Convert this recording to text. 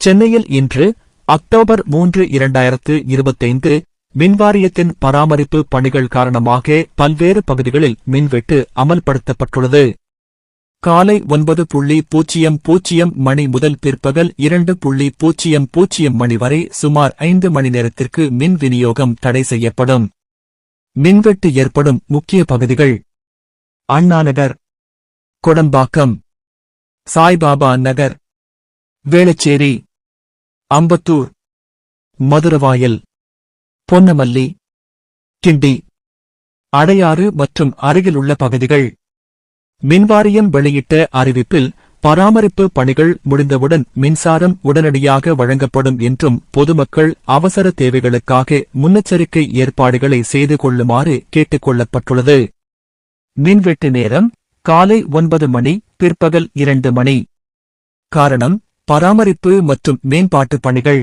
சென்னையில் இன்று அக்டோபர் 3, 2025 மின்வாரியத்தின் பராமரிப்பு பணிகள் காரணமாக பல்வேறு பகுதிகளில் மின்வெட்டு அமல்படுத்தப்பட்டுள்ளது. காலை 9:00 மணி முதல் பிற்பகல் 2:00 மணி வரை சுமார் 5 மணி நேரத்திற்கு மின் விநியோகம் தடை செய்யப்படும். மின்வெட்டு ஏற்படும் முக்கிய பகுதிகள்: அண்ணாநகர், கொடம்பாக்கம், சாய்பாபா நகர், வேளச்சேரி, அம்பத்தூர், மதுரவாயல், பொன்னமல்லி, கிண்டி, அடையாறு மற்றும் அருகிலுள்ள பகுதிகள். மின்வாரியம் வெளியிட்ட அறிவிப்பில் பராமரிப்பு பணிகள் முடிந்தவுடன் மின்சாரம் உடனடியாக வழங்கப்படும் என்றும் பொதுமக்கள் அவசர தேவைகளுக்காக முன்னெச்சரிக்கை ஏற்பாடுகளை செய்து கொள்ளுமாறு கேட்டுக் கொள்ளப்பட்டுள்ளது. மின்வெட்டு நேரம் காலை 9 மணி, பிற்பகல் 2 மணி. காரணம்: பராமரிப்பு மற்றும் மேம்பாட்டு பணிகள்.